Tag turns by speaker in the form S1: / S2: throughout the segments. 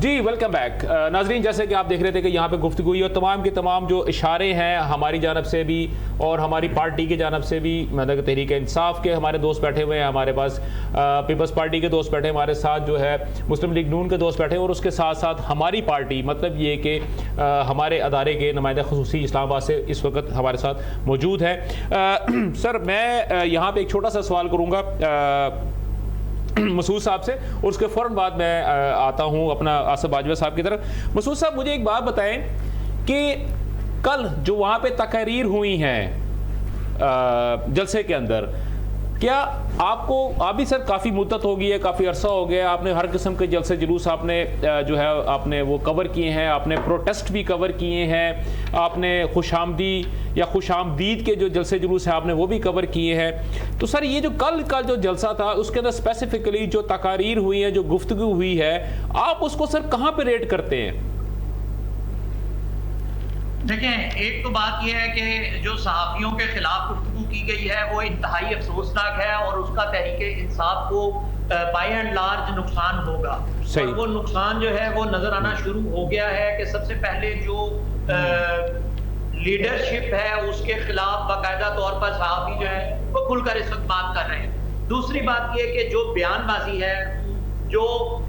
S1: जी welcome back नाजरीन, जैसे कि आप देख रहे थे कि यहाँ पे गुफ्तगू हुई और तमाम के तमाम जो इशारे हैं हमारी जानब से भी और हमारी पार्टी की जानब से भी, मतलब तहरीक इंसाफ के हमारे दोस्त बैठे हुए हैं, हमारे पास पीपल्स पार्टी के दोस्त बैठे हैं, हमारे साथ जो है मुस्लिम लीग नून के दोस्त बैठे हैं और उसके साथ साथ हमारी पार्टी, मतलब ये कि हमारे अदारे के नुमाइंदा खुसूसी इस्लामाबाद से इस वक्त हमारे साथ मौजूद है। सर मैं यहाँ पर एक छोटा सा सवाल करूँगा मसूद साहब से और उसके फ़ौरन बाद मैं आता हूं अपना आसिफ बाजवा साहब की तरफ। मसूद साहब मुझे एक बात बताएं कि कल जो वहां पे तकरीर हुई हैं जलसे के अंदर, क्या आपको अभी सर काफ़ी मुद्दत हो गई है, काफ़ी अरसा हो गया, आपने हर किस्म के जलसे जुलूस आपने जो है आपने वो कवर किए हैं, आपने प्रोटेस्ट भी कवर किए हैं, आपने खुशामदी या खुशामदीद के जो जलसे जुलूस हैं आपने वो भी कवर किए हैं। तो सर ये जो कल का जो जलसा था उसके अंदर स्पेसिफिकली जो तकारीर हुई है, जो गुफ्तगू हुई है, आप उसको सर कहाँ पर रेट करते हैं?
S2: देखें, एक तो बात यह है कि जो सहाफ़ियों के खिलाफ गुफ्तगू की गई है वो इंतहाई अफसोसनाक है और उसका तहरीके इंसाफ को बाय एंड लार्ज नुकसान होगा। और वो नुकसान जो है वो नजर आना शुरू हो गया है कि सबसे पहले जो लीडरशिप है उसके खिलाफ बाकायदा तौर पर सहाफ़ी जो है वो खुलकर इस वक्त बात कर रहे हैं। दूसरी बात यह कि जो बयानबाजी है, जो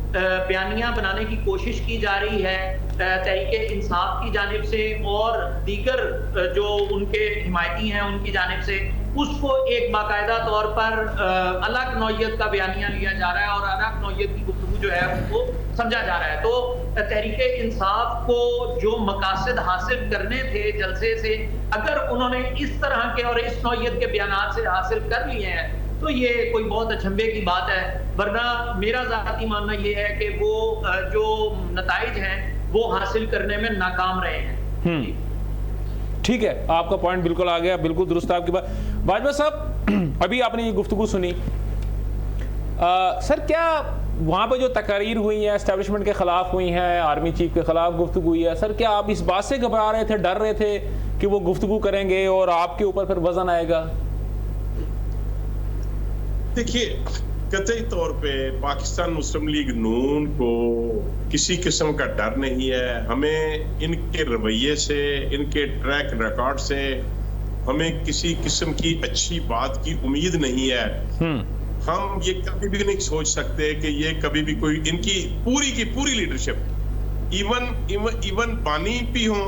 S2: बयानियां बनाने की कोशिश की जा रही है तहरीके इंसाफ की जानिब से और दीगर जो उनके हिमायती हैं उनकी जानिब से, उसको एक बाकायदा तौर पर अलग नौयत का बयानिया लिया जा रहा है और अलग नौयत की गुफ्तगू जो है उनको समझा जा रहा है। तो तहरीके इंसाफ को जो मकासद हासिल करने थे जलसे से, अगर उन्होंने इस तरह के और इस नौयत के बयानात से हासिल कर लिए हैं तो ये कोई बहुत अचंभे की बात है। वरना मेरा ज़ाती मानना ये है कि वो जो नताइज हैं वो हासिल करने में नाकाम रहे हैं।
S1: ठीक है, आपका पॉइंट बिल्कुल आ गया, बिल्कुल दुरुस्त आपकी बात। बाजवा साहब, अभी आपने ये गुफ्तगू सुनी, सर क्या वहाँ पे जो तकारीर हुई है एस्टेब्लिशमेंट के खिलाफ हुई हैं, आर्मी चीफ के खिलाफ गुफ्तगू हुई है, सर क्या आप इस बात से घबरा रहे थे, डर रहे थे कि वो गुफ्तगू करेंगे और आपके ऊपर फिर वजन आएगा?
S3: देखिए, कतई तौर पे पाकिस्तान मुस्लिम लीग नून को किसी किस्म का डर नहीं है। हमें इनके रवैये से, इनके ट्रैक रिकॉर्ड से हमें किसी किस्म की अच्छी बात की उम्मीद नहीं है। हम ये कभी भी नहीं सोच सकते कि ये कभी भी कोई इनकी पूरी की पूरी लीडरशिप, इवन बानी भी हो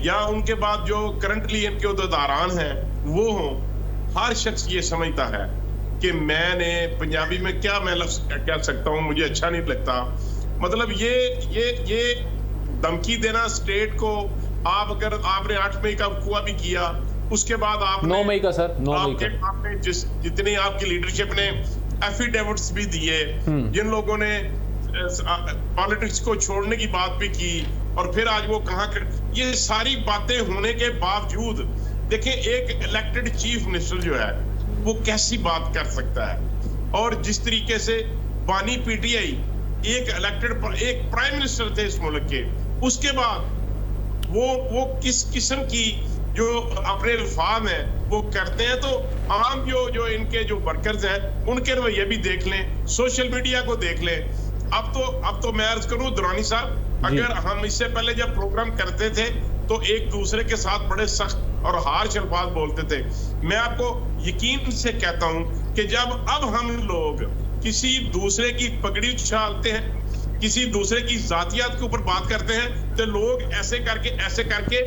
S3: या उनके बाद जो करंटली इनके उहदेदारान हैं वो हो, हर शख्स ये समझता है कि मैंने पंजाबी में क्या मैं लफ्ज कह सकता हूँ, मुझे अच्छा नहीं लगता। मतलब ये धमकी देना स्टेट को, आप अगर आपने 8 मई का हुआ भी किया, उसके बाद आपने
S1: 9 मई का सर, 9 मई का
S3: आपने जितनी आपकी लीडरशिप ने एफिडेविट्स भी दिए, जिन लोगों ने पॉलिटिक्स को छोड़ने की बात भी की और फिर आज वो कहाँ कर, ये सारी बातें होने के बावजूद देखें एक इलेक्टेड चीफ मिनिस्टर जो है वो कैसी बात कर सकता है। और जिस तरीके से बानी पीटीआई एक इलेक्टेड एक प्राइम मिनिस्टर थे इस मुल्क के, उसके बाद वो किस किस्म की जो अपने अल्फाज हैं वो करते हैं। तो आम जो इनके जो वर्कर्स हैं उनके रवैये भी देख लें, सोशल मीडिया को देख लें। अब तो मैं अर्ज करूं दुरानी साहब, अगर हम इससे पहले जब प्रोग्राम करते थे तो एक दूसरे के साथ बड़े सख्त और हार्श अल्फाज बोलते थे। मैं आपको यकीन से कहता हूं कि जब अब हम लोग किसी दूसरे की पगड़ी उछालते हैं, किसी दूसरे की जातियात के ऊपर बात करते हैं, तो लोग ऐसे करके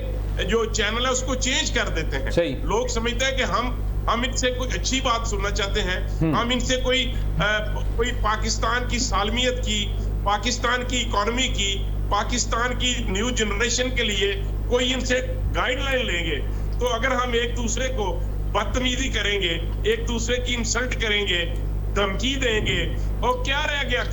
S3: जो चैनल है उसको चेंज कर देते हैं। लोग समझते हैं कि हम इनसे कोई अच्छी बात सुनना चाहते हैं, हम इनसे कोई पाकिस्तान की सालमियत की, पाकिस्तान की इकोनॉमी की, पाकिस्तान की न्यू जनरेशन के लिए कोई इनसे गाइडलाइन लेंगे। तो अगर हम एक दूसरे को बदतमीजी करेंगे, एक दूसरे की इंसल्ट करेंगे, धमकी देंगे, और क्या रह गया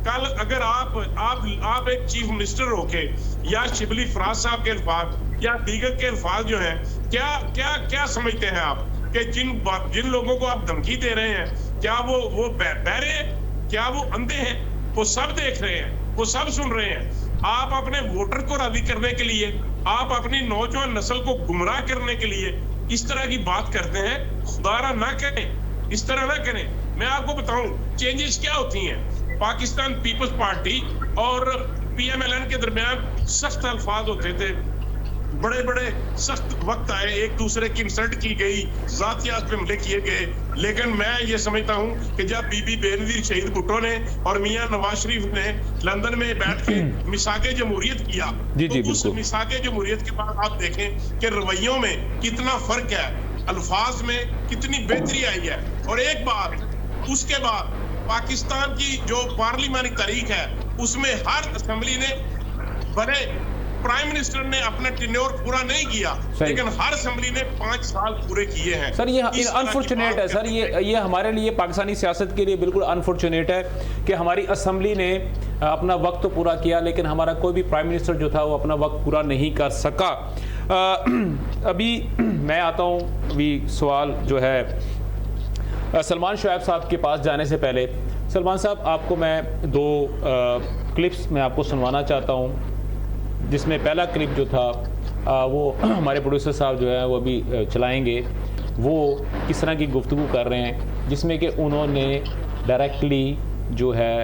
S3: कल अगर आप एक चीफ मिनिस्टर होके या शिबली फराज साहब के अल्फाज या दीगर के अल्फाज जो हैं, क्या समझते हैं आप कि जिन लोगों को आप धमकी दे रहे हैं, क्या वो बहरे हैं, क्या वो अंधे हैं? वो सब देख रहे हैं, वो सब सुन रहे हैं। आप अपने वोटर को राजी करने के लिए, आप अपनी नौजवान नस्ल को गुमराह करने के लिए इस तरह की बात करते हैं। खुदारा ना करें, इस तरह ना करें। मैं आपको बताऊं चेंजेस क्या होती हैं। पाकिस्तान पीपल्स पार्टी और PMLN के दरमियान सख्त अल्फाज होते थे, बड़े बड़े सख्त वक्त आए, एक दूसरे की इंसल्ट की गई, जातियात पे हमले किए गए। लेकिन मैं ये समझता हूँ कि जब बीबी बेनजीर शहीद भुट्टो ने और मियां नवाज शरीफ ने लंदन में बैठ के मिसाके जमहूरियत किया, तो उस मिसाके जमहूरियत के बाद आप देखें कि रवैयों में कितना फर्क है, अल्फाज में कितनी बेहतरी आई है। और एक बात, उसके बाद पाकिस्तान की जो पार्लिमानी तारीख है उसमें हर असेंबली ने, भले प्राइम मिनिस्टर ने अपना टेन्योर पूरा नहीं किया लेकिन हर असेंबली ने 5 साल पूरे किए हैं।
S1: सर ये अनफॉर्चुनेट है सर, ये हमारे लिए पाकिस्तानी सियासत के लिए बिल्कुल अनफॉर्चुनेट है कि हमारी असेंबली ने अपना वक्त तो पूरा किया लेकिन हमारा कोई भी प्राइम मिनिस्टर जो था वो अपना वक्त पूरा नहीं कर सका। अभी मैं आता हूँ, अभी सवाल जो है सलमान शुएब साहब के पास जाने से पहले, सलमान साहब आपको मैं 2 क्लिप्स मैं आपको सुनवाना चाहता हूँ, जिसमें पहला क्लिप जो था वो हमारे प्रोड्यूसर साहब जो है वो अभी चलाएंगे। वो किस तरह की गुफ्तगू कर रहे हैं जिसमें कि उन्होंने डायरेक्टली जो है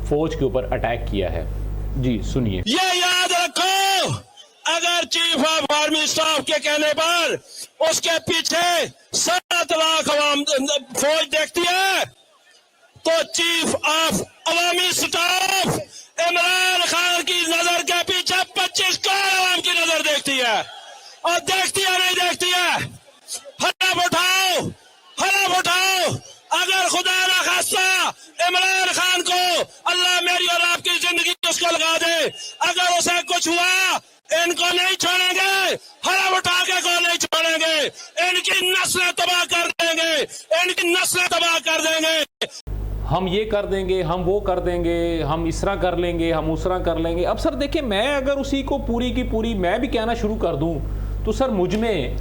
S1: फौज के ऊपर अटैक किया है। जी सुनिए।
S4: ये याद रखो, अगर चीफ ऑफ आर्मी स्टाफ के कहने पर उसके पीछे 7 लाख अवाम फौज देखती है, तो chief of Awami staff Imran Khan की नजर के पीछे 25 करोड़ आवाम की नजर देखती है। और देखती है नहीं देखती है, हलफ उठाओ, हलफ उठाओ। अगर खुदा ना खास्ता इमरान खान को अल्लाह मेरी और आपकी जिंदगी उसको लगा दे, अगर उसे कुछ हुआ इनको नहीं छोड़ेंगे, हलफ उठा के को नहीं छोड़ेंगे, इनकी नस्लें तबाह कर देंगे, इनकी नस्लें तबाह कर देंगे।
S1: हम ये कर देंगे, हम वो कर देंगे, हम इस तरह कर लेंगे, हम उस तरह कर लेंगे। अब सर देखिए, मैं अगर उसी को पूरी की पूरी मैं भी कहना शुरू कर दूं तो सर मुझ में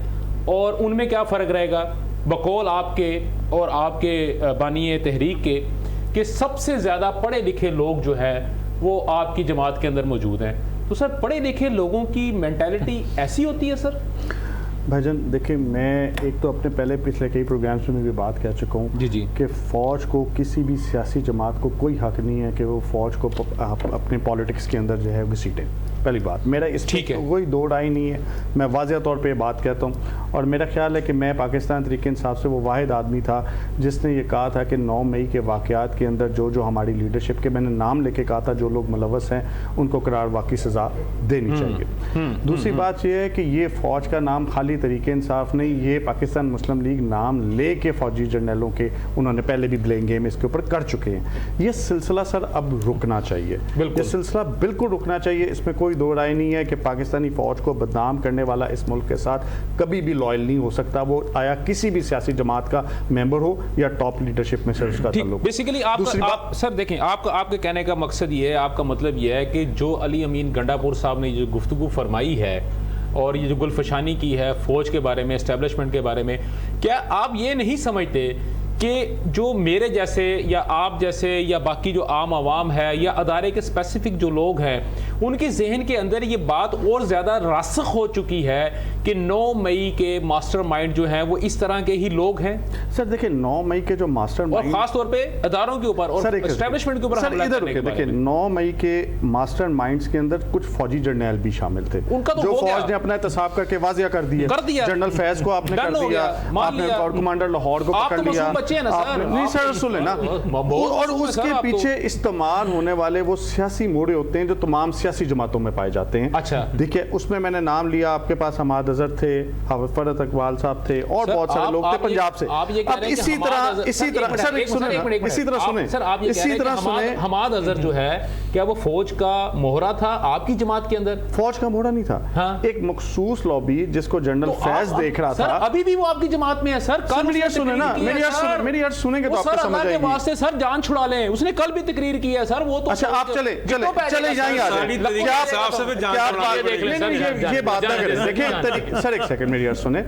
S1: और उनमें क्या फ़र्क रहेगा? बकौल आपके और आपके बानी तहरीक के सबसे ज़्यादा पढ़े लिखे लोग जो है वो आपकी जमात के अंदर मौजूद हैं। तो सर पढ़े लिखे लोगों की मेंटालिटी ऐसी होती है सर?
S5: भाईजान देखिए, मैं एक तो अपने पहले पिछले कई प्रोग्राम्स में भी बात कह चुका हूँ
S1: जी
S5: कि फ़ौज को, किसी भी सियासी जमात को कोई हक नहीं है कि वो फ़ौज को अपने पॉलिटिक्स के अंदर जो है घसीटें। पहली बात, मेरा इस पर कोई दो राय नहीं है, मैं वाज़ेह तौर पे बात कहता हूँ। और मेरा ख्याल है कि मैं पाकिस्तान तहरीक इंसाफ से वो वाहिद आदमी था जिसने ये कहा था कि 9 मई के वाक़यात के अंदर जो हमारी लीडरशिप के, मैंने नाम लेके कहा था, जो लोग मुलव्वस हैं उनको करार वाकई सज़ा देनी चाहिए। दूसरी बात यह है कि ये फ़ौज का नाम खाली तहरीक इंसाफ नहीं, ये पाकिस्तान मुस्लिम लीग नाम ले के फ़ौजी जर्नलों के उन्होंने पहले भी ब्लेम गेम इसके ऊपर कर चुके हैं। ये सिलसिला सर अब रुकना चाहिए, ये सिलसिला बिल्कुल रुकना चाहिए। इसमें कोई दो राय नहीं है कि पाकिस्तानी फ़ौज को बदनाम करने वाला इस मुल्क के साथ कभी भी लॉयल नहीं हो सकता, वो आया किसी भी सियासी जमात का मेंबर हो या टॉप लीडरशिप में से उसका ताल्लुक।
S1: बेसिकली आप सर देखें, आपके कहने का मकसद ये है, आपका मतलब ये है कि जो अली अमीन गंडापुर साहब ने जो गुफ्तगू फरमाई है और ये जो गुलफशानी की है फ़ौज के बारे में, एस्टेब्लिशमेंट के बारे में, क्या आप ये नहीं समझते कि जो मेरे जैसे या आप जैसे या बाकी जो आम आवाम है या अदारे के स्पेसिफिक जो लोग हैं उनके जहन के अंदर ये बात और ज़्यादा रासख हो चुकी है कि 9 मई के मास्टरमाइंड जो हैं वो इस तरह के ही लोग हैं?
S5: सर देखिए, 9 मई के जो मास्टरमाइंड,
S1: और खास तौर पे अदारों के ऊपर और एस्टेब्लिशमेंट के ऊपर,
S5: सर इधर देखिए, 9 मई के मास्टरमाइंड्स के अंदर कुछ फौजी जर्नैल भी शामिल थे,
S1: उनका तो
S5: जो फौज ने अपना एहतसाब करके वाजिया कर दिया। जनरल फैज को आपने कर दिया, आपने कोर कमांडर लाहौर को पकड़ लिया, नहीं सर सुन लेना। और उसके पीछे इस्तेमाल होने वाले वो सियासी मोड़े होते हैं जो तमाम सियासी जमातों में पाए जाते हैं।
S1: अच्छा
S5: देखिए, उसमें मैंने नाम लिया, आपके पास हमाद अजहर थे, फरहत इकबाल साहब थे और बहुत सारे लोग थे पंजाब से।
S1: अब
S5: इसी तरह सर इसी तरह सुने,
S1: हमाद अजहर जो है क्या वो फौज का मोहरा था आपकी जमात के अंदर?
S5: फौज का मोहरा नहीं था,
S1: हाँ? एक
S5: मखसूस लॉबी जिसको जनरल फैज देख रहा था।
S1: अभी भी वो आपकी जमात में है सर।
S5: मेरी यार सुने ना, मेरी यार सुनेंगे तो आपको समझ आएगी।
S1: वास्ते सर जान छुड़ा लें, उसने कल भी तकरीर की है सर। वो तो
S5: अच्छा आप चले जाएंगे, ये बात ना करें। देखिए सर एक सेकंड मेरी यार सुने,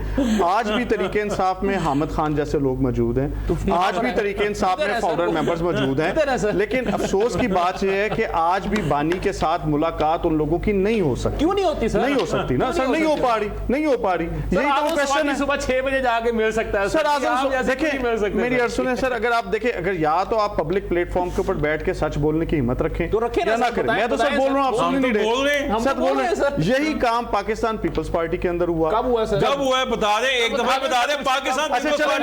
S5: आज भी तरीके इंसाफ में हामिद खान जैसे लोग मौजूद हैं, आज भी तरीके इंसाफ में फाउंडर मेंबर्स मौजूद हैं, लेकिन अफसोस की बात यह है कि आज भी बानी के साथ मुलाकात उन लोगों की नहीं हो सकती।
S1: क्यों नहीं होती सर?
S5: नहीं हो सकती ना सर, नहीं हो पा रही। यही तो क्वेश्चन है।
S1: सुबह 6 बजे जाके मिल सकता है
S5: सर। आजम देखिए मेरी अर्ज सुने सर, अगर आप देखें, अगर या तो आप पब्लिक प्लेटफॉर्म के ऊपर बैठ के सच बोलने की हिम्मत रखें
S1: तो रखें
S5: या
S1: ना
S5: ना
S1: सर,
S5: करें।
S1: बताएं,
S5: मैं तो सर बोल रहा हूँ, आप सुन ही नहीं
S4: बोल रहे हैं,
S5: रहे,
S1: हम
S5: सच
S1: तो
S5: बोल
S1: बोल
S5: रहे
S1: रहे हैं,
S5: हैं। यही काम पाकिस्तान पीपल्स पार्टी के अंदर हुआ।
S1: कब हुआ सर?
S4: जब हुआ है बता दें, एक दफा बता दें। पाकिस्तान
S5: अच्छा चलो,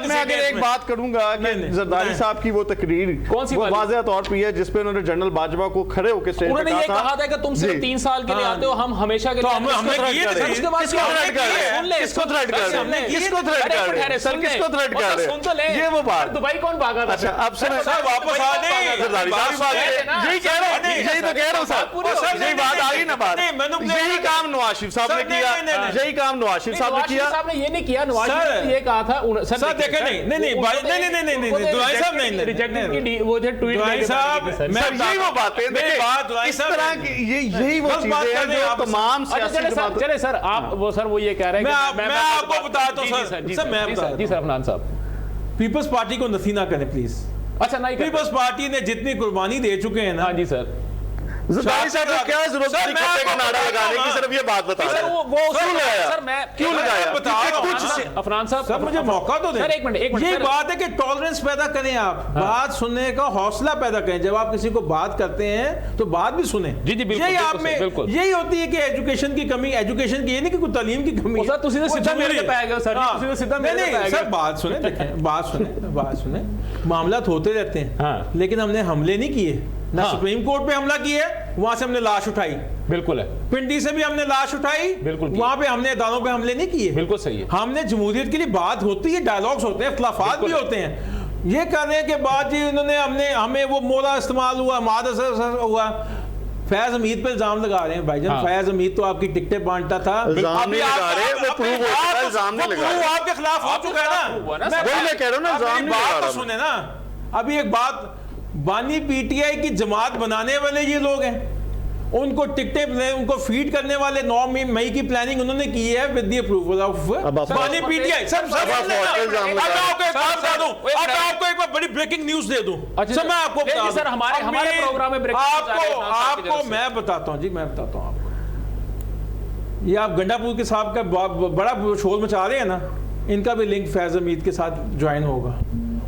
S5: मैं अगर एक बात करूंगा कि जरदारी साहब की वो तकरीर
S1: कौन सी वाली?
S5: वाज़ेह तौर पे है जिसपे उन्होंने जनरल बाजवा को खड़े होकर स्टेज पे
S1: उन्होंने ये कहा था कि तुम सिर्फ 3 साल के लिए आते हो, हम हमेशा के लिए
S4: हमने किए थे।
S1: उसके बाद
S5: किसको थ्रेट कर रहे हैं? किसको थ्रेट कर रहे हैं? किसको थ्रेट कर रहे हैं? सर किसको थ्रेट कर रहे
S1: सुन तो ले,
S5: हैं? ये वो बात।
S1: दुबई कौन भागा था?
S5: अच्छा अब सुनो
S4: सर, वापस आ जाइए।
S5: जरदारी साहब, यही कह रहा हूँ, यही तो कह रहा हूँ सर, यही बात आ गई ना बात। यही काम नवाज शरीफ साहब ने किया, यही काम नवाज शरीफ साहब ने किया।
S1: साहब ने ये नहीं किया, नवाज शरीफ ने ये कहा था।
S4: सर देखे नहीं दुआई साहब नहीं
S1: रिजेक्टेड की वो जो ट्वीट
S4: दुआई साहब,
S5: सर यही वो बातें,
S4: मेरी बात दुआई
S5: इस
S4: साहब
S5: तरह की यही वो चीजें हैं जो तमाम सियासी जमात।
S1: चले सर, आप वो ये कह रहे हैं
S4: मैं आपको बताता हूँ सर, मैं बताता
S1: जी सर अफनान साहब,
S4: पीपल्स पार्टी को नफी ना करें प्लीज।
S1: अच्छा नहीं
S4: पीपल्स पार्टी ने जितनी कुर्बानी दे चुके हैं ना,
S1: हाँ जी सर,
S5: जरदारी साहब को क्या जरूरत थी खट्टे का नारा लगाने की? सिर्फ ये बात बता
S1: सर
S5: रहे हैं।
S1: वो
S5: क्यों लगाया?
S1: सर मैं
S5: क्यों लगाया?
S4: बता रहा हूं,
S1: कुछ अफनान साहब,
S4: सर मुझे मौका तो दें।
S1: सर एक मिनट
S4: ये
S1: सर,
S4: बात है कि टॉलरेंस पैदा करें, आप बात सुनने का हौसला पैदा करें। जब आप किसी को बात करते हैं तो बात भी सुने।
S1: जी जी बिल्कुल,
S4: यही आप में
S1: बिल्कुल।
S4: यही होती है कि एजुकेशन की कमी, एजुकेशन की ये नहीं कि कोई तालीम की कमी है।
S1: सर तुसी तो सीधा मेरे पे आ गए सर, तुसी तो सीधा मेरे पे आ गए।
S4: सर बात सुने, देखें बात सुने, मामलात होते रहते हैं,
S1: हाँ।
S4: लेकिन हमने हमले नहीं किए ना,
S1: हाँ।
S4: सुप्रीम कोर्ट पे हमला किया, वहां से हमने लाश उठाई,
S1: बिल्कुल है,
S4: पिंडी से भी हमने लाश उठाई,
S1: बिल्कुल
S4: वहां पे हमने दानों पे हमले नहीं किए।
S1: बिल्कुल सही है।
S4: हमने जमहूरियत के लिए बात होती है, डायलॉग्स होते हैं, इख्तिलाफात भी होते हैं। ये करने के बाद जी उन्होंने हमें वो मोला इस्तेमाल हुआ, हुआ, फैज हमीद पे इल्जाम लगा रहे हैं भाईजान।
S1: हाँ।
S4: फैज हमीद तो आपकी टिकटें बांटता था,
S5: इल्जाम नहीं लगा रहे, वो प्रूव हो चुका है, इल्जाम नहीं लगा रहे।
S4: आपके खिलाफ हो चुका है ना,
S5: वही मैं कह रहा हूं ना, इल्जाम नहीं लगा
S4: बात
S5: रहा
S4: तो सुने ना। अभी एक बात, बानी पीटीआई की जमात बनाने वाले ये लोग हैं, उनको टिकटें उनको फीड करने वाले 9 मई की प्लानिंग उन्होंने की है विद द अप्रूवल ऑफ बानी पीटीआई। सर आपको एक बार बड़ी ब्रेकिंग न्यूज़ दे दूं।
S1: अच्छा
S4: मैं आपको बता दूं,
S1: सर हमारे प्रोग्राम में ब्रेकिंग
S4: आपको मैं बताता हूं जी, मैं बताता हूं आपको। ये आप गंडापुर के साहब का बड़ा शोर मचा रहे हैं ना, इनका भी लिंक फैज हमीद के साथ ज्वाइन होगा,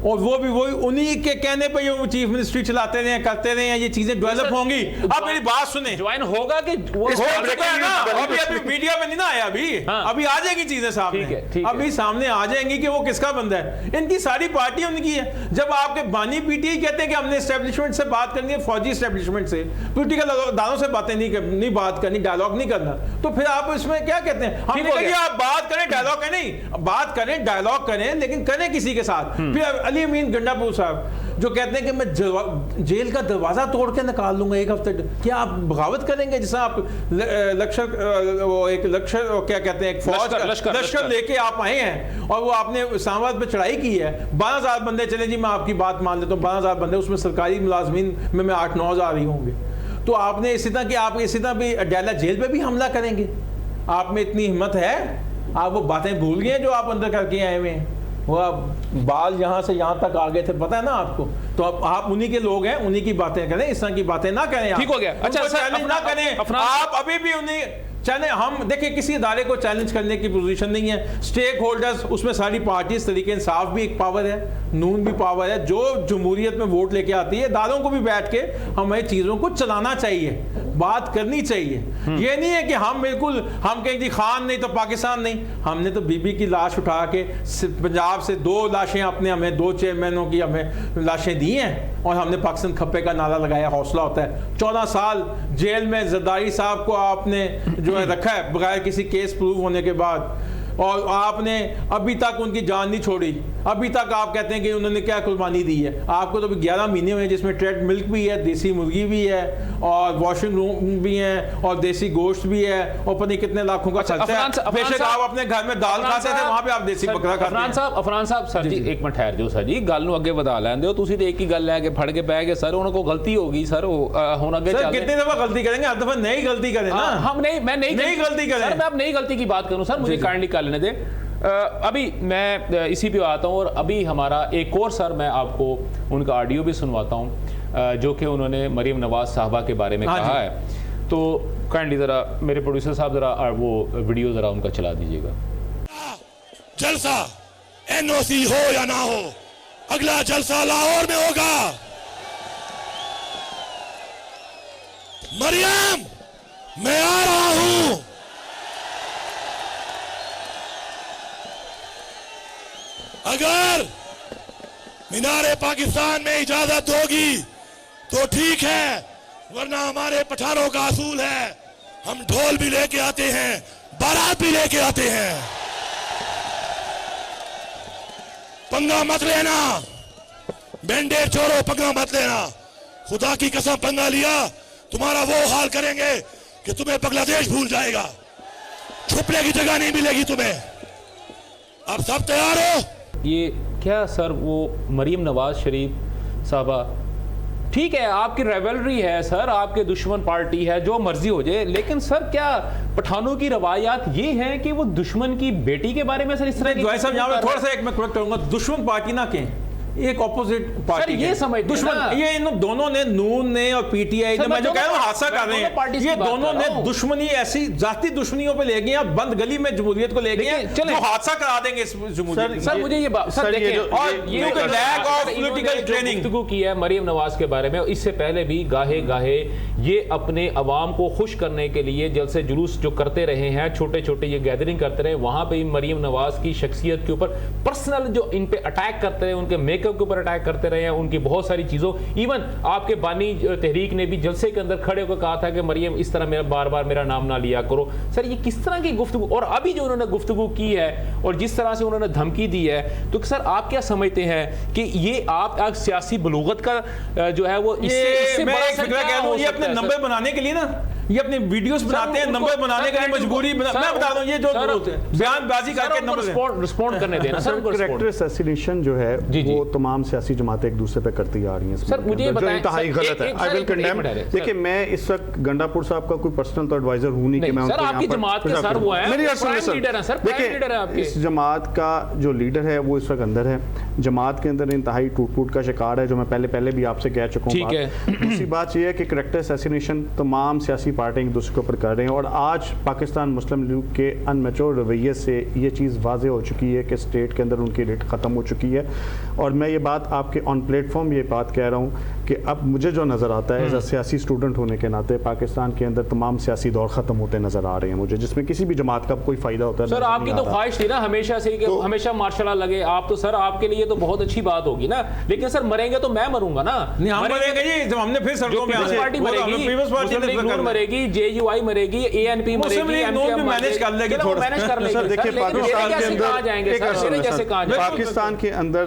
S4: और वो भी वही उन्हीं के कहने पर ये चीफ मिनिस्ट्री चलाते रहे, करते रहे हैं, ये चीजें डेवलप होंगी। अब मेरी बात सुने,
S1: ज्वाइन होगा कि वो
S4: हो चुका है ना, अभी मीडिया में नहीं ना आया, अभी
S1: हाँ।
S4: अभी आ जाएगी चीजें सामने,
S1: ठीक है।
S4: अभी सामने आ जाएंगी कि वो किसका बंदा है। इनकी सारी पार्टी उनकी है। जब आपके बानी पीटीआई कहते हैं कि हमने एस्टेब्लिशमेंट से बात करनी है, फौजी एस्टेब्लिशमेंट से, पॉलिटिकल दानों से बातें नहीं बात करनी, डायलॉग नहीं करना, तो फिर आप इसमें क्या कहते हैं? हमने कहा आप बात करें, डायलॉग करें, नहीं बात करें, डायलॉग करें, लेकिन करें किसी के साथ। फिर अली अमीन गंडापुर साहब जो कहते हैं कि मैं जेल का दरवाजा तोड़ के निकाल लूंगा 1 हफ्ते, क्या आप बगावत करेंगे? जैसा आप क्या कहते हैं, एक फौज लश्कर लेके आप आए हैं और वो आपने इस्लामाबाद पे चढ़ाई की है, 12,000 बंदे चले जी, मैं आपकी बात मान लेता हूँ, 12,000 बंदे, उसमें सरकारी मुलाजमीन में 8-9 हज़ार ही होंगे। तो आपने इसी तरह कि आप इसी तरह भी अडाला जेल पे भी हमला करेंगे? आप में इतनी हिम्मत है? आप वो बातें भूल गए जो आप अंदर करके आए हुए हैं? वो बाल यहाँ से यहाँ तक आ गए थे, पता है ना आपको? तो आप उन्हीं के लोग हैं, उन्हीं की बातें करें, इस तरह की बातें ना करें।
S1: ठीक हो गया। अच्छा
S4: चैलेंज ना करें आप, अभी भी उन्हीं चले। हम देखिए किसी अदारे को चैलेंज करने की पोजीशन नहीं है। स्टेक होल्डर्स, उसमें सारी पार्टीज, तरीके इंसाफ भी एक पावर है, नून भी पावर है, जो जमहूरियत में वोट लेके आती है। अदारों को भी बैठ के हमें चीज़ों को चलाना चाहिए, बात करनी चाहिए। ये नहीं है कि हम बिल्कुल हम कहें जी खान नहीं तो पाकिस्तान नहीं। हमने तो बीबी की लाश उठा के पंजाब से 2 लाशें अपने, हमें 2 चेयरमैनों की हमें लाशें दी हैं, और हमने पाकिस्तान खप्पे का नारा लगाया। हौसला होता है। 14 साल जेल में जरदारी साहब को आपने जो रखा है बगैर किसी केस प्रूव होने के बाद, और आपने अभी तक उनकी जान नहीं छोड़ी। अभी तक आप कहते हैं कि उन्होंने क्या कुर्बानी दी है। आपको तो 11 महीने हुए जिसमें ट्रेड मिल्क भी है, देसी मुर्गी भी है, और वॉशिंग रूम भी है, और देसी गोश्त भी है, और पता नहीं कितने लाखों का खर्चा है। बेशक आप अपने घर में दाल खाते थे, वहां पे आप देसी बकरा खाते हैं।
S1: अफरान साहब सर जी एक मिनट ठहर जाओ सर जी, गल ਨੂੰ ਅੱਗੇ ਵਧਾ ਲੈਂਦੇ ਹੋ ਤੁਸੀਂ ਤੇ ਇੱਕ ਹੀ ਗੱਲ ਲੈ ਕੇ ਫੜ ਕੇ ਬਹਿ ਗਏ। ਸਰ ਉਹਨਾਂ ਕੋਲ ਗਲਤੀ ਹੋ ਗਈ ਸਰ, ਹੁਣ ਅੱਗੇ
S4: सर कितनी दफा गलती करेंगे? हर दफा नई गलती करें ना।
S1: हम मैं नई गलती करें सर, मैं अब नई गलती की बात करूं सर, मुझे काइंडली कर लेने दें। अभी मैं इसी पे आता हूं, और अभी हमारा एक और सर मैं आपको उनका ऑडियो भी सुनवाता हूं जो कि उन्होंने मरीम नवाज साहबा के बारे में कहा है। तो काइंडली जरा मेरे प्रोड्यूसर साहब जरा वो वीडियो जरा उनका चला दीजिएगा।
S6: जलसा NOC हो या ना हो,
S4: अगला जलसा लाहौर में होगा। मरियम, मैं आ रहा हूं। अगर मीनारे पाकिस्तान में इजाजत होगी तो ठीक है, वरना हमारे पठानों का असूल है, हम ढोल भी लेके आते हैं, बारात भी लेके आते हैं। पंगा मत लेना, बैंडेड छोड़ो, पंगा मत लेना। खुदा की कसम, पंगा लिया तुम्हारा वो हाल करेंगे कि तुम्हें बांग्लादेश भूल जाएगा, छुपने की जगह नहीं मिलेगी तुम्हें। अब सब तैयार हो?
S1: ये क्या सर, वो मरियम नवाज शरीफ साहबा, ठीक है आपकी रेवलरी है सर, आपके दुश्मन पार्टी है, जो मर्जी हो जाए, लेकिन सर क्या पठानों की रवायात ये हैं कि वो दुश्मन की बेटी के बारे में सर इस तरह की
S6: जो साहब यहाँ थोड़ा सा एक मैं करेक्ट करूंगा, दुश्मन पार्टी ना के एक ऑपोजिट पार्टी
S1: सर, ये समझ
S6: दुश्मन, ये इन दोनों ने, नून ने और पीटीआई ने, मैं जो कह रहा हूँ हादसा कर रहे हैं, ये दोनों ने दुश्मनी ऐसी जाती दुश्मनियों पे ले गए, बंद गली में जमहूरियत को ले गए, जो हादसा करा देंगे इस जमहूरियत।
S1: सर मुझे ये बात सर देखिए, और ये
S6: लैक ऑफ पॉलिटिकल ट्रेनिंग
S1: गुफ्तगू की है मरियम नवाज के बारे में, इससे पहले भी गाहे गाहे ये अपने अवाम को खुश करने के लिए जलसे जुलूस जो करते रहे हैं, छोटे छोटे ये गैदरिंग करते रहे, वहां पे मरियम नवाज की शख्सियत के ऊपर पर्सनल जो इन पे अटैक करते रहे, उनके मेकअप के ऊपर अटैक करते रहे हैं, उनकी बहुत सारी चीजों, इवन आपके बानी तहरीक ने भी जलसे के अंदर खड़े होकर कहा था कि मरियम इस तरह मेरा बार बार मेरा नाम ना लिया करो। सर ये किस तरह की गुफ्तगू, और अभी जो उन्होंने गुफ्तगू की है और जिस तरह से उन्होंने धमकी दी है, तो सर आप क्या समझते हैं कि ये आप सियासी बलूगत का जो है वो इससे
S6: मैं एक फिक्र कह दूं, ये अपने नंबर बनाने के लिए ना, ये अपने वीडियोस बनाते हैं, नंबर बनाने के लिए मजबूरी मैं बता दूं, ये जो बयानबाजी करके नंबर
S1: रिस्पॉन्ड करने देना सर।
S5: कैरेक्टर असैसिनेशन जो है वो तमाम सियासी जमातें एक दूसरे पे करती आ रही हैं
S1: सर, मुझे बताएं,
S5: इंतहाई गलत है। I will condemn. देखिए मैं इस वक्त गंडापुर साहब का कोई पर्सनल तो एडवाइजर हूं नहीं कि मैं
S1: सर आपकी जमात के सर वो हैं,
S5: मेरी
S1: लीडर हैं सर, लीडर हैं आपके।
S5: इस जमात का जो लीडर है वो इस वक्त अंदर है, जमात के अंदर इंतहाई टूट का शिकार है, जो मैं पहले भी आपसे कह चुका हूं। दूसरी बात यह है कि कैरेक्टर असैसिनेशन तमाम सियासी पार्टियां एक दूसरे के ऊपर कर रहे हैं, और आज पाकिस्तान मुस्लिम लीग के अनमेच्योर रवैये से ये चीज़ वाज़ेह हो चुकी है कि स्टेट के अंदर उनकी रेट ख़त्म हो चुकी है। और मैं ये बात आपके ऑन प्लेटफॉर्म ये बात कह रहा हूँ कि अब मुझे जो नज़र आता है एज अ सियासी स्टूडेंट होने के नाते, पाकिस्तान के अंदर तमाम सियासी दौर ख़त्म होते नज़र आ रहे हैं मुझे, जिसमें किसी भी जमात का कोई फ़ायदा होता है।
S1: सर आपकी तो ख्वाहिश थी ना हमेशा से कि हमेशा मार्शल लॉ लगे, आप तो सर आपके लिए तो बहुत अच्छी बात होगी ना, लेकिन सर मरेंगे तो मैं मरूंगा ना,
S6: हम मरेंगे जी, जब हमने फिर सड़कों पे
S1: पार्टी मरेगी, जेयूआई मरेगी, एएनपी मरेगी,
S6: मैनेज कर लेगी,
S1: मैनेज कर लेगी।
S5: सर देखिए पाकिस्तान के अंदर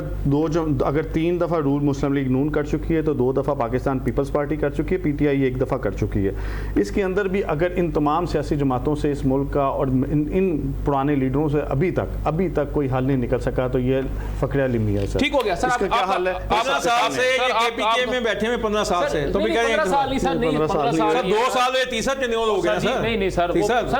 S5: अगर 3 दफा रूल मुस्लिम लीग नून कर चुकी है, तो 2 दफा पाकिस्तान पीपल्स पार्टी कर चुकी है, पीटीआई 1 दफा कर चुकी है। इसके अंदर भी अगर इन तमाम सियासी जमातों से इस मुल्क का और इन पुराने लीडरों से अभी तक कोई हल नहीं निकल सका, तो ये फकरे अली है सर।
S1: ठीक हो गया सर,
S5: इसका क्या हाल है?
S6: 15 साल से ये केपीके में बैठे हैं, 15 साल से, तो भी कह रहे हैं
S1: 15 साल नहीं सर,
S6: 2 साल में तीसरा टेन्योर हो गया सर।
S1: नहीं सर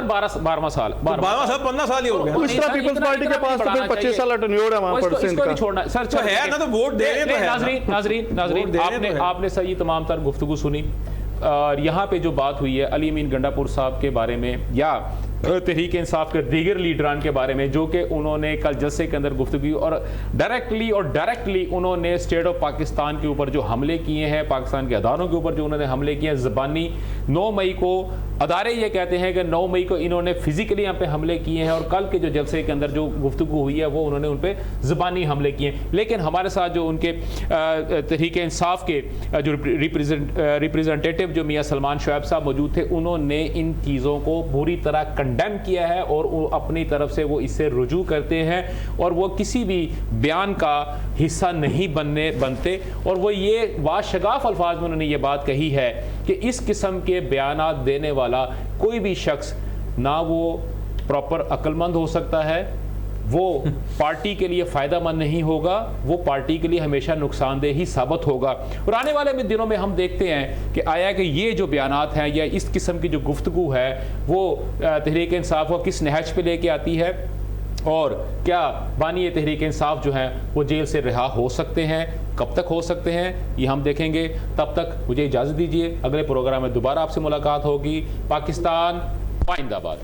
S1: 12वां साल,
S6: 12वां साल 15 साल ही हो गया।
S5: उस तरह पीपल्स पार्टी के पास तो फिर 25 साल टेन्योर है वहां पर से इनका।
S1: छोड़ना सर,
S6: तो है ना, तो वोट दे रहे हैं।
S1: नाजरीन आपने सही तमाम तर गुफ्तगू सुनी, और यहाँ पे जो बात हुई है अली अमीन गंडापुर साहब के बारे में या तहरीक इंसाफ के दीगर लीडरान के बारे में, जो कि उन्होंने कल जलसे के अंदर गुफ्तगू और डायरेक्टली उन्होंने स्टेट ऑफ पाकिस्तान के ऊपर जो हमले किए हैं, पाकिस्तान के अदारों के ऊपर जो उन्होंने हमले किए हैं ज़बानी, 9 मई को अदारे ये कहते हैं कि 9 मई को इन्होंने फिजिकली यहाँ पे हमले किए हैं, और कल के जो जलसे के अंदर जो गुफ्तगू हुई है वो उन्होंने उन पर ज़बानी हमले किए। लेकिन हमारे साथ जो उनके तहरीक इंसाफ के जो रिप्रेजेंटेटिव जो मियाँ सलमान शुएब साहब मौजूद थे, उन्होंने इन चीज़ों को बुरी तरह कंडेम किया है, और वो अपनी तरफ से वो इससे रुजू करते हैं, और वो किसी भी बयान का हिस्सा नहीं बनते, और वो ये वाशगाफ अल्फाज में उन्होंने ये बात कही है कि इस किस्म के बयानात देने वाला कोई भी शख्स ना वो प्रॉपर अक्लमंद हो सकता है, वो पार्टी के लिए फ़ायदामंद नहीं होगा, वो पार्टी के लिए हमेशा नुकसानदेह ही साबित होगा। और आने वाले दिनों में हम देखते हैं कि आया कि ये जो बयानात हैं या इस किस्म की जो गुफ्तगू है वो तहरीक इंसाफ को किस नहज पे लेके आती है, और क्या बानी तहरीक इंसाफ जो हैं वो जेल से रिहा हो सकते हैं, कब तक हो सकते हैं, ये हम देखेंगे। तब तक मुझे इजाज़त दीजिए, अगले प्रोग्राम में दोबारा आपसे मुलाकात होगी। पाकिस्तान जिंदाबाद।